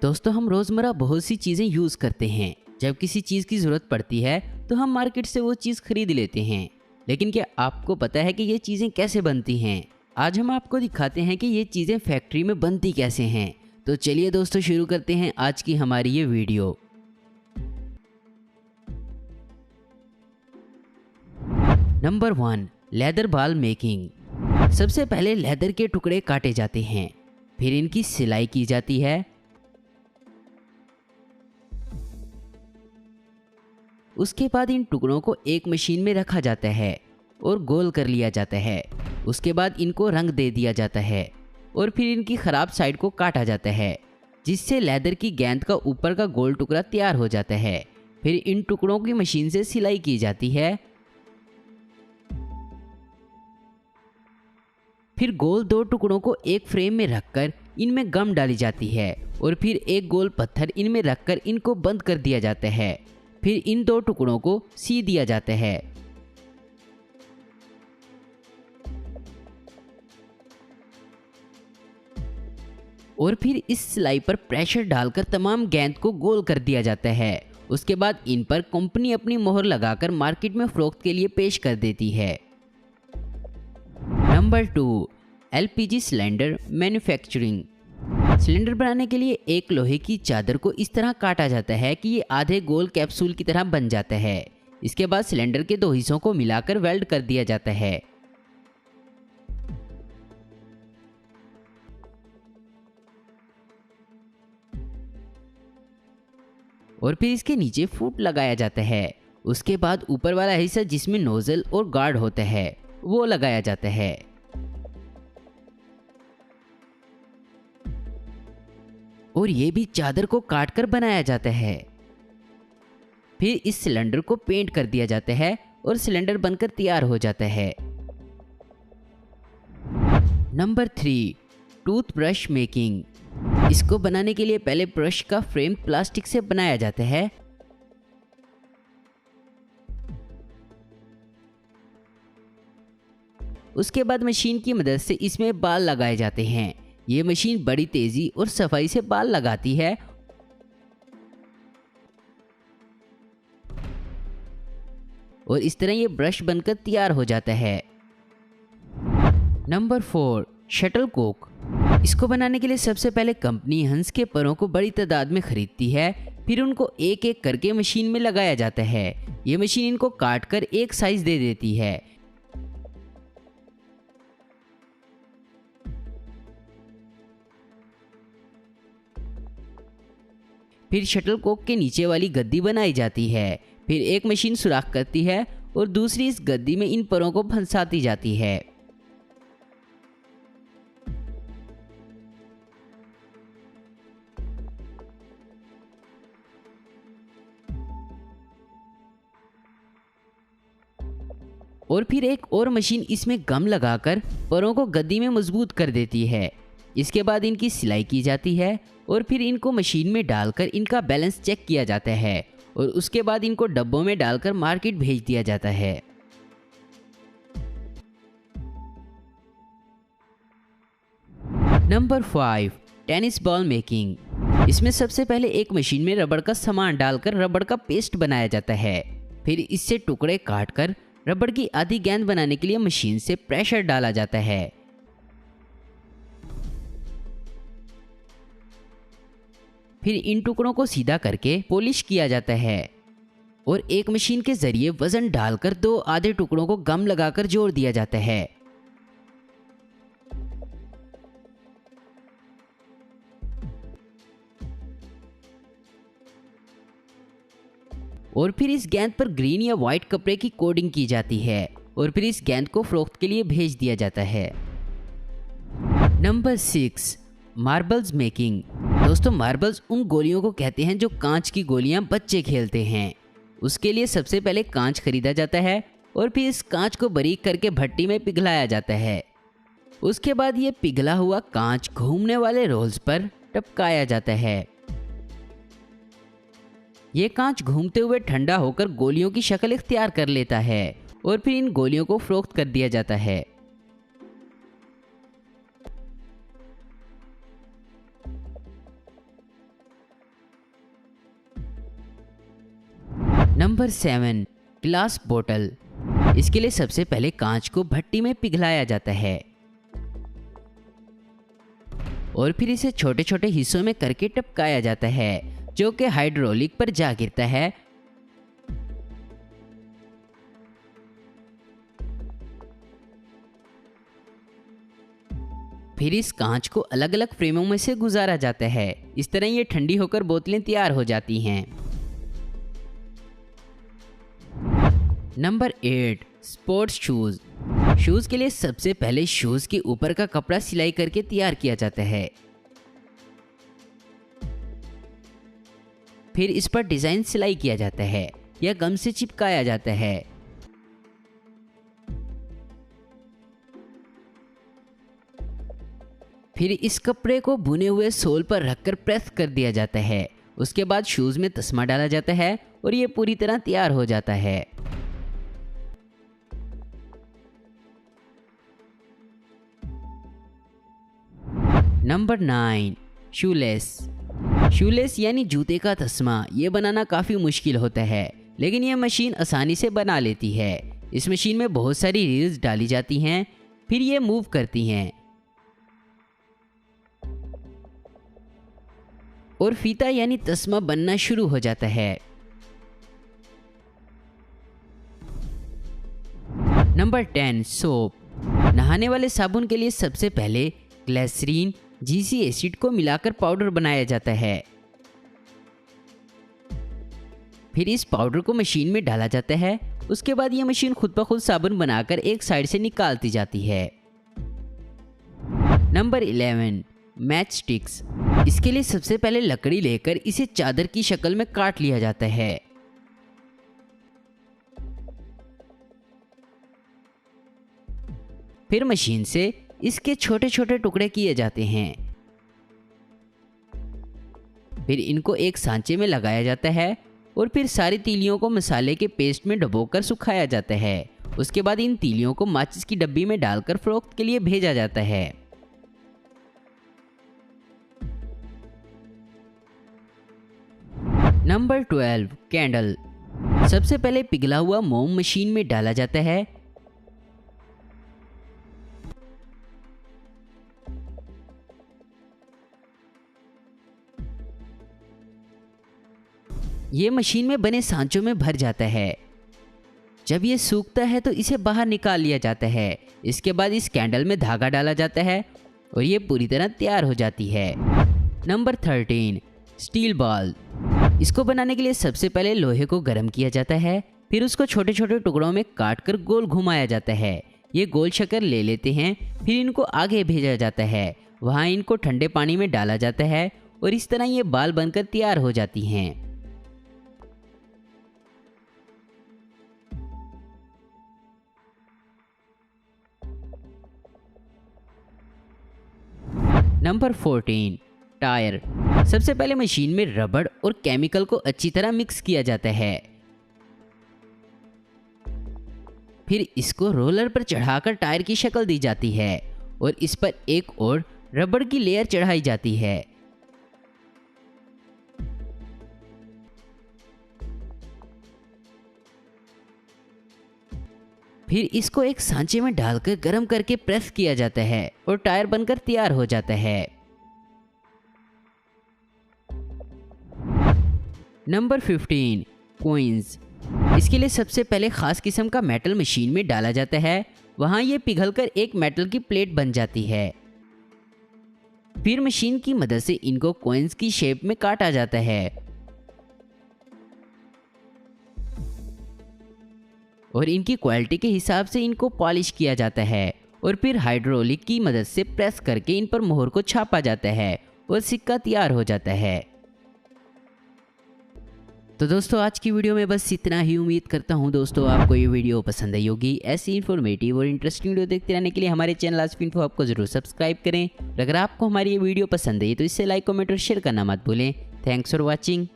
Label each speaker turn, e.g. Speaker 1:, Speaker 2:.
Speaker 1: दोस्तों, हम रोज़मर्रा बहुत सी चीज़ें यूज़ करते हैं। जब किसी चीज़ की ज़रूरत पड़ती है तो हम मार्केट से वो चीज़ खरीद लेते हैं। लेकिन क्या आपको पता है कि ये चीज़ें कैसे बनती हैं? आज हम आपको दिखाते हैं कि ये चीज़ें फैक्ट्री में बनती कैसे हैं। तो चलिए दोस्तों, शुरू करते हैं आज की हमारी ये video. Number 1, leather ball making. सबसे पहले लेदर के टुकड़े काटे जाते हैं, फिर इनकी सिलाई की जाती है। उसके बाद इन टुकड़ों को एक मशीन में रखा जाता है और गोल कर लिया जाता है। उसके बाद इनको रंग दे दिया जाता है और फिर इनकी ख़राब साइड को काटा जाता है, जिससे लेदर की गेंद का ऊपर का गोल टुकड़ा तैयार हो जाता है। फिर इन टुकड़ों की मशीन से सिलाई की जाती है। फिर गोल दो टुकड़ों को एक फ्रेम में रखकर इनमें गम डाली जाती है और फिर एक गोल पत्थर इनमें रखकर इनको बंद कर दिया जाता है। फिर इन दो टुकड़ों को सी दिया जाता है। और फिर इस सिलाई पर प्रेशर डालकर तमाम गेंद को गोल कर दिया जाता है। उसके बाद इन पर कंपनी अपनी मोहर लगाकर मार्केट में फरोख्त के लिए पेश कर देती है। Number 2, LPG cylinder manufacturing. Cylinder बनाने के लिए एक लोहे की चादर को इस तरह काटा जाता है कि ये आधे गोल कैप्सूल की तरह बन जाता है। इसके बाद सिलेंडर के दो हिस्सों को मिलाकर वेल्ड कर दिया जाता है। और फिर इसके नीचे फूट लगाया जाता है। उसके बाद ऊपर वाला हिस्सा जिसमें नोजल और गार्ड होता है वो लगाया जाता है। और ये भी चादर को काटकर बनाया जाता है। फिर इस सिलेंडर को पेंट कर दिया जाता है और सिलेंडर बनकर तैयार हो जाता है। Number 3, toothbrush making. इसको बनाने के लिए पहले ब्रश का फ्रेम प्लास्टिक से बनाया जाता है। उसके बाद मशीन की मदद से इसमें बाल लगाए जाते हैं। ये मशीन बड़ी तेजी और सफाई से बाल लगाती है। और इस तरह ये ब्रश बनकर तैयार हो जाता है। Number 4, shuttlecock. इसको बनाने के लिए सबसे पहले कंपनी हंस के परों को बड़ी तादाद में खरीदती है। फिर उनको एक एक करके मशीन में लगाया जाता है। ये मशीन इनको काट कर एक साइज दे देती है। फिर शटलकॉक के नीचे वाली गद्दी बनाई जाती है। फिर एक मशीन सुराख करती है और दूसरी इस गद्दी में इन परों को फंसाती जाती है। और फिर एक और मशीन इसमें गम लगाकर परों को गद्दी में मजबूत कर देती है। इसके बाद इनकी सिलाई की जाती है और फिर इनको मशीन में डालकर इनका बैलेंस चेक किया जाता है और उसके बाद इनको डब्बों में डालकर मार्केट भेज दिया जाता है। Number 5, tennis ball making. इसमें सबसे पहले एक मशीन में रबड़ का सामान डालकर रबड़ का पेस्ट बनाया जाता है। फिर इससे टुकड़े काटकर रबड़ की आधी गेंद बनाने के लिए मशीन से प्रेशर डाला जाता है। फिर इन टुकड़ों को सीधा करके पॉलिश किया जाता है और एक मशीन के जरिए वजन डालकर दो आधे टुकड़ों को गम लगाकर जोड़ दिया जाता है। और फिर इस गेंद पर ग्रीन या वाइट कपड़े की कोडिंग की जाती है और फिर इस गेंद को फरोख्त के लिए भेज दिया जाता है। Number 6, marbles making. दोस्तों, मार्बल्स उन गोलियों को कहते हैं जो कांच की गोलियां बच्चे खेलते हैं। उसके लिए सबसे पहले कांच खरीदा जाता है और फिर इस कांच को बारीक करके भट्टी में पिघलाया जाता है। उसके बाद ये पिघला हुआ कांच घूमने वाले रोल्स पर टपकाया जाता है। ये कांच घूमते हुए ठंडा होकर गोलियों की शक्ल इख्तियार कर लेता है और फिर इन गोलियों को फरोख्त कर दिया जाता है। नंबर 7, ग्लास बोतल। इसके लिए सबसे पहले कांच को भट्टी में पिघलाया जाता है और फिर इसे छोटे छोटे हिस्सों में करके टपकाया जाता है, जो कि हाइड्रोलिक पर जा गिरता है। फिर इस कांच को अलग अलग फ्रेमों में से गुजारा जाता है। इस तरह ये ठंडी होकर बोतलें तैयार हो जाती हैं। Number 8, sports shoes. शूज के लिए सबसे पहले शूज के ऊपर का कपड़ा सिलाई करके तैयार किया जाता है। फिर इस पर डिजाइन सिलाई किया जाता है या गम से चिपकाया जाता है। फिर इस कपड़े को बुने हुए सोल पर रखकर प्रेस कर दिया जाता है। उसके बाद शूज में तस्मा डाला जाता है और ये पूरी तरह तैयार हो जाता है। Number 9, shoelace. शूलेस यानी जूते का तस्मा, ये बनाना काफ़ी मुश्किल होता है, लेकिन ये मशीन आसानी से बना लेती है। इस मशीन में बहुत सारी रील्स डाली जाती हैं, फिर ये मूव करती हैं और फीता यानी तस्मा बनना शुरू हो जाता है। Number 10, soap. नहाने वाले साबुन के लिए सबसे पहले ग्लिसरीन, जीसी एसिड को मिलाकर पाउडर बनाया जाता है। फिर इस पाउडर को मशीन में डाला जाता है। उसके बाद यह मशीन खुद ब खुद साबुन बनाकर एक साइड से निकालती जाती है। Number 11, match sticks. इसके लिए सबसे पहले लकड़ी लेकर इसे चादर की शक्ल में काट लिया जाता है। फिर मशीन से इसके छोटे छोटे टुकड़े किए जाते हैं। फिर इनको एक सांचे में लगाया जाता है और फिर सारी तीलियों को मसाले के पेस्ट में डुबोकर सुखाया जाता है। उसके बाद इन तीलियों को माचिस की डब्बी में डालकर फरोख्त के लिए भेजा जाता है। Number 12, candle. सबसे पहले पिघला हुआ मोम मशीन में डाला जाता है। ये मशीन में बने सांचों में भर जाता है। जब ये सूखता है तो इसे बाहर निकाल लिया जाता है। इसके बाद इस कैंडल में धागा डाला जाता है और ये पूरी तरह तैयार हो जाती है। Number 13, steel ball. इसको बनाने के लिए सबसे पहले लोहे को गर्म किया जाता है, फिर उसको छोटे छोटे टुकड़ों में काट कर गोल घुमाया जाता है। ये गोल शक्कर ले लेते हैं, फिर इनको आगे भेजा जाता है। वहाँ इनको ठंडे पानी में डाला जाता है और इस तरह ये बाल बनकर तैयार हो जाती हैं। Number 14, tyre. सबसे पहले मशीन में रबड़ और केमिकल को अच्छी तरह मिक्स किया जाता है। फिर इसको रोलर पर चढ़ाकर टायर की शक्ल दी जाती है और इस पर एक और रबड़ की लेयर चढ़ाई जाती है। फिर इसको एक सांचे में डालकर गर्म करके प्रेस किया जाता है और टायर बनकर तैयार हो जाता है। Number 15, coins. इसके लिए सबसे पहले खास किस्म का मेटल मशीन में डाला जाता है। वहां ये पिघलकर एक मेटल की प्लेट बन जाती है। फिर मशीन की मदद से इनको कॉइन्स की शेप में काटा जाता है और इनकी क्वालिटी के हिसाब से इनको पॉलिश किया जाता है और फिर हाइड्रोलिक की मदद से प्रेस करके इन पर मोहर को छापा जाता है और सिक्का तैयार हो जाता है। तो दोस्तों आज की वीडियो में बस इतना ही। उम्मीद करता हूँ दोस्तों आपको ये वीडियो पसंद आई होगी। ऐसी इन्फॉर्मेटिव और इंटरेस्टिंग वीडियो देखते रहने के लिए हमारे चैनल आस्क इन्फो आपको जरूर सब्सक्राइब करें। अगर आपको हमारी ये वीडियो पसंद आई तो इससे लाइक, कमेंट और शेयर करना मत भूलें। Thanks for watching.